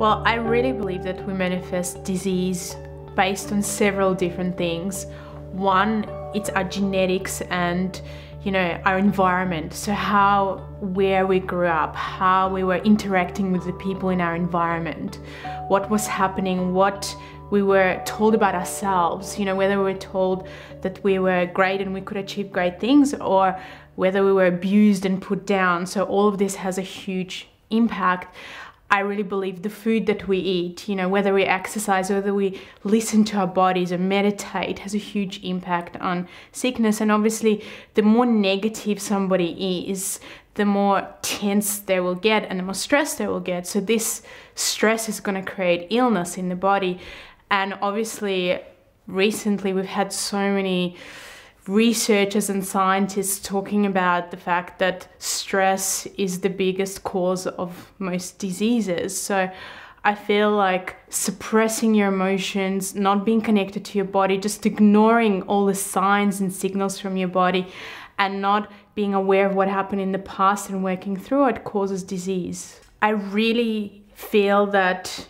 Well, I really believe that we manifest disease based on several different things. One, it's our genetics and our environment. So where we grew up, how we were interacting with the people in our environment, what was happening, what we were told about ourselves, whether we were told that we were great and we could achieve great things, or whether we were abused and put down. So all of this has a huge impact. I really believe the food that we eat, whether we exercise, whether we listen to our bodies or meditate, has a huge impact on sickness. And obviously, the more negative somebody is, the more tense they will get and the more stress they will get. So this stress is going to create illness in the body. And obviously, recently we've had so many researchers and scientists talking about the fact that stress is the biggest cause of most diseases. So I feel like suppressing your emotions, not being connected to your body, just ignoring all the signs and signals from your body and not being aware of what happened in the past and working through it causes disease. I really feel that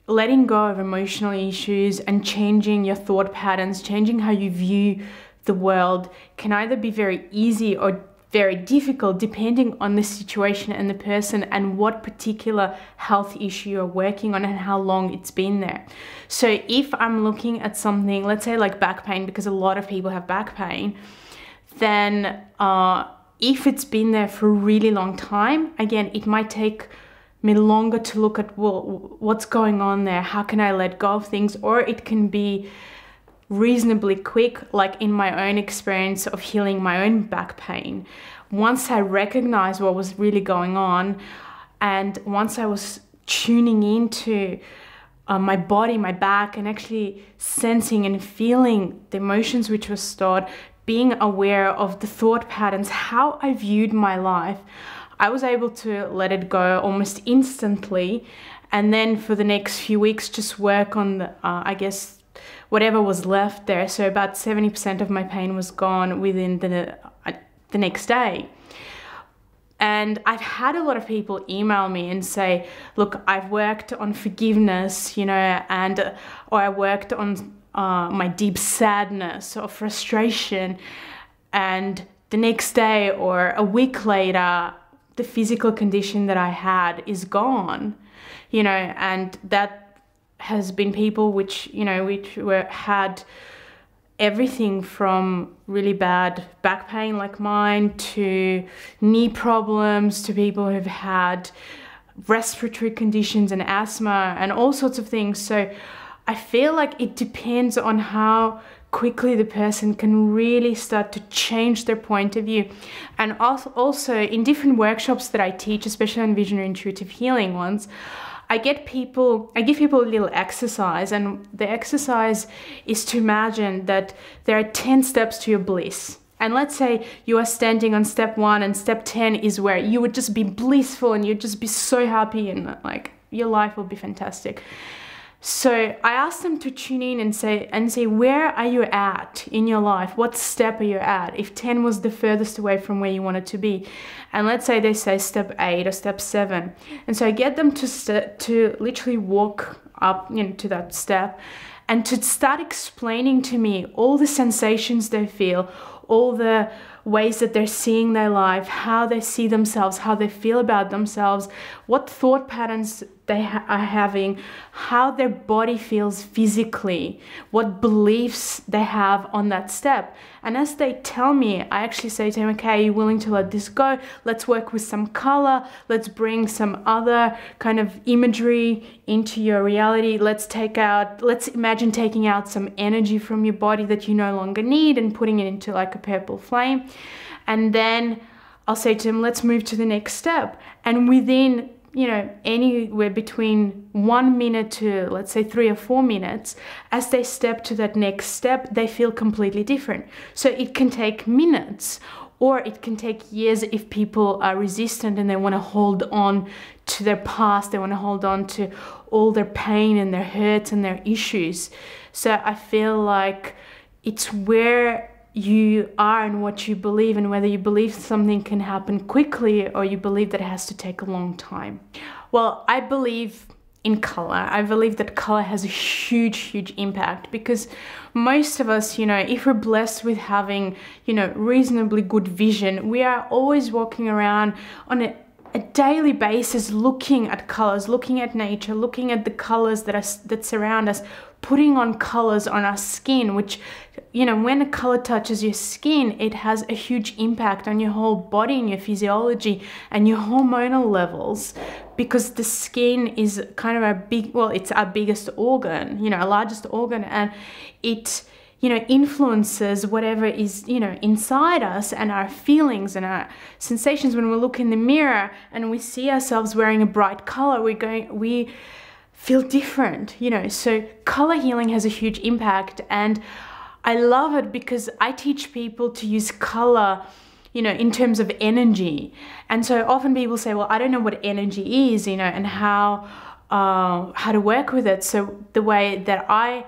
letting go of emotional issues and changing your thought patterns, changing how you view the world can either be very easy or very difficult depending on the situation and the person and what particular health issue you're working on and how long it's been there. So if I'm looking at something, let's say like back pain, because a lot of people have back pain, then if it's been there for a really long time, again, it might take me longer to look at, well, what's going on there? How can I let go of things? Or it can be reasonably quick, like in my own experience of healing my own back pain. Once I recognized what was really going on, and once I was tuning into my body, my back, and actually sensing and feeling the emotions which were stored, being aware of the thought patterns, how I viewed my life, I was able to let it go almost instantly. And then for the next few weeks, just work on the, whatever was left there. So about 70% of my pain was gone within the next day. And I've had a lot of people email me and say, look, I've worked on forgiveness, or I worked on my deep sadness or frustration. And the next day or a week later, the physical condition that I had is gone, and that has been people which had everything from really bad back pain like mine to knee problems to people who've had respiratory conditions and asthma and all sorts of things. So I feel like it depends on how quickly the person can really start to change their point of view. And also in different workshops that I teach, especially on visionary intuitive healing ones, I give people a little exercise, and the exercise is to imagine that there are 10 steps to your bliss. And let's say you are standing on step 1 and step 10 is where you would just be blissful and you'd just be so happy and like your life will be fantastic. So I asked them to tune in and say, where are you at in your life? What step are you at? If 10 was the furthest away from where you wanted to be. And let's say they say step 8 or step 7. And so I get them to literally walk up to that step and to start explaining to me all the sensations they feel, all the ways that they're seeing their life, how they see themselves, how they feel about themselves, what thought patterns they are having, how their body feels physically, what beliefs they have on that step. And as they tell me, I actually say to them, okay, are you willing to let this go? Let's work with some color. Let's bring some other kind of imagery into your reality. Let's imagine taking out some energy from your body that you no longer need and putting it into like a purple flame. And then I'll say to them, let's move to the next step. And within anywhere between 1 minute to, let's say, 3 or 4 minutes, as they step to that next step, they feel completely different. So it can take minutes, or it can take years if people are resistant and they want to hold on to their past, they want to hold on to all their pain and their hurts and their issues. So I feel like it's where you are and what you believe, and whether you believe something can happen quickly or you believe that it has to take a long time. Well, I believe in color. I believe that color has a huge impact, because most of us, you know, if we're blessed with having, you know, reasonably good vision, we are always walking around on a daily basis looking at colors, looking at nature, looking at the colors that surround us, putting on colors on our skin, which, you know, when a color touches your skin, it has a huge impact on your whole body and your physiology and your hormonal levels, because the skin is kind of it's our biggest organ, you know, our largest organ, and it, you know, influences whatever is, you know, inside us, and our feelings and our sensations. When we look in the mirror and we see ourselves wearing a bright color, we feel different, you know. So color healing has a huge impact, and I love it because I teach people to use color, you know, in terms of energy. And so often people say, well, I don't know what energy is, you know, and how to work with it. So the way that I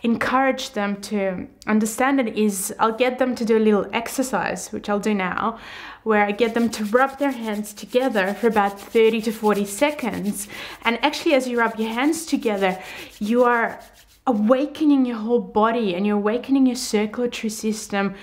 encourage them to understand it is I'll get them to do a little exercise, which I'll do now, where I get them to rub their hands together for about 30 to 40 seconds. And actually, as you rub your hands together, you are awakening your whole body, and you're awakening your circulatory system,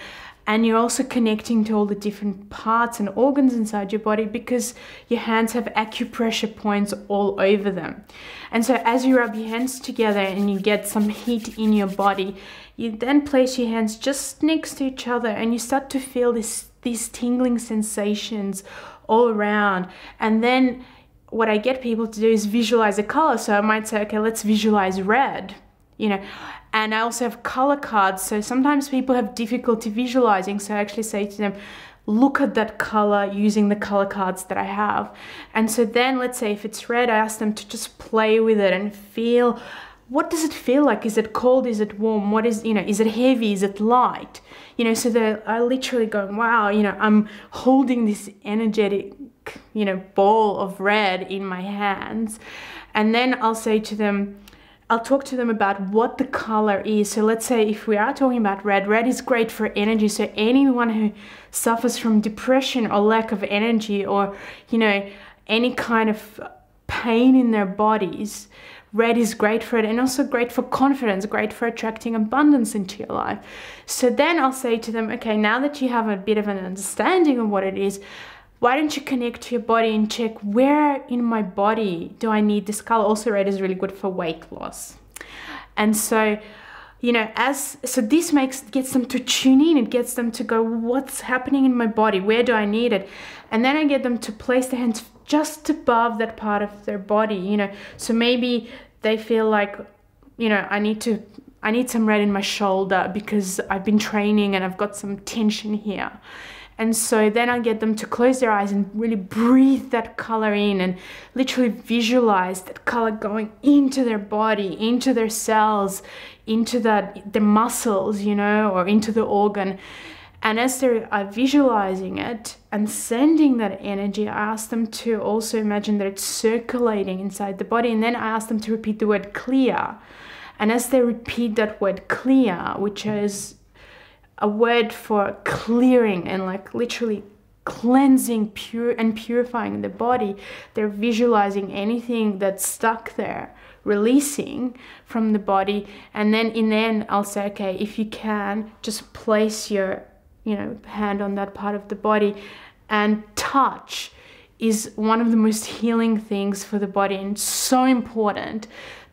and you're also connecting to all the different parts and organs inside your body, because your hands have acupressure points all over them. And so as you rub your hands together and you get some heat in your body, you then place your hands just next to each other, and you start to feel these tingling sensations all around. And then what I get people to do is visualize a color. So I might say, okay, let's visualize red, you know. And I also have color cards. So sometimes people have difficulty visualizing. So I actually say to them, look at that color using the color cards that I have. And so then let's say if it's red, I ask them to just play with it and feel, what does it feel like? Is it cold? Is it warm? What is, you know, is it heavy? Is it light? You know, so they are literally going, wow, you know, I'm holding this energetic, you know, ball of red in my hands. And then I'll say to them, I'll talk to them about what the color is. So let's say if we are talking about red, red is great for energy. So anyone who suffers from depression or lack of energy, or, you know, any kind of pain in their bodies, red is great for it, and also great for confidence, great for attracting abundance into your life. So then I'll say to them, okay, now that you have a bit of an understanding of what it is, why don't you connect to your body and check, where in my body do I need this color? Also, red is really good for weight loss. And so, you know, so this gets them to tune in. It gets them to go, what's happening in my body? Where do I need it? And then I get them to place their hands just above that part of their body, you know. So maybe they feel like, you know, I need some red in my shoulder because I've been training and I've got some tension here. And so then I get them to close their eyes and really breathe that color in, and literally visualize that color going into their body, into their cells, into the muscles, you know, or into the organ. And as they are visualizing it and sending that energy, I ask them to also imagine that it's circulating inside the body. And then I ask them to repeat the word clear. And as they repeat that word clear, which is a word for clearing and like literally cleansing, purifying the body, they're visualizing anything that's stuck there, releasing from the body. And then in the end, I'll say, okay, if you can, just place your, you know, hand on that part of the body. And touch is one of the most healing things for the body, and so important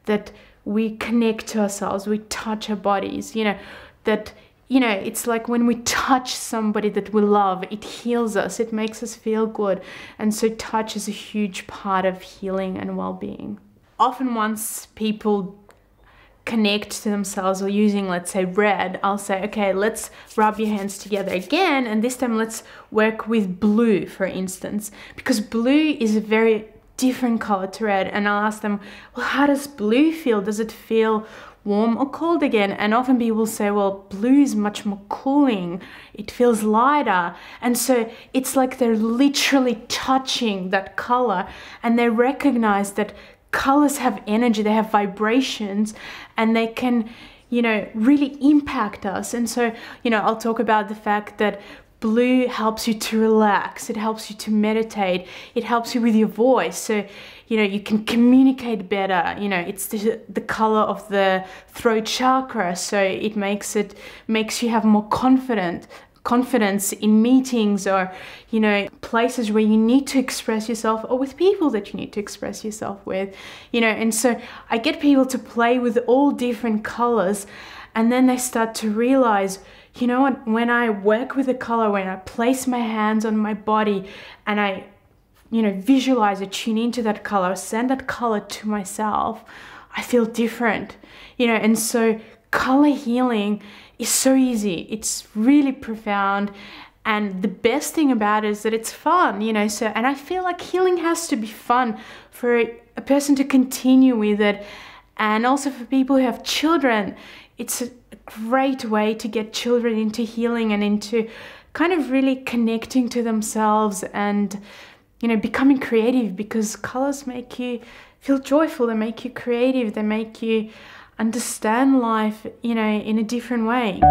that we connect to ourselves, we touch our bodies, you know, that, you know, it's like when we touch somebody that we love, it heals us, it makes us feel good. And so touch is a huge part of healing and well-being. Often once people connect to themselves or using, let's say, red, I'll say, okay, let's rub your hands together again, and this time let's work with blue, for instance, because blue is a very different color to red. And I'll ask them, well, how does blue feel? Does it feel warm or cold again? And often people say, well, blue is much more cooling, it feels lighter. And so it's like they're literally touching that color, and they recognize that colors have energy, they have vibrations, and they can, you know, really impact us. And so, you know, I'll talk about the fact that Blue helps you to relax, it helps you to meditate, it helps you with your voice, so you know, you can communicate better. You know, it's the color of the throat chakra, so it makes you have more confidence in meetings, or you know, places where you need to express yourself, or with people that you need to express yourself with, you know. And so I get people to play with all different colors, and then they start to realize, you know what, when I work with a color, when I place my hands on my body and I, you know, visualize it, tune into that color, send that color to myself, I feel different, you know. And so color healing is so easy, it's really profound, and the best thing about it is that it's fun, you know. So, and I feel like healing has to be fun for a person to continue with it, and also for people who have children. It's a great way to get children into healing and into kind of really connecting to themselves and, you know, becoming creative, because colors make you feel joyful, they make you creative, they make you understand life, you know, in a different way.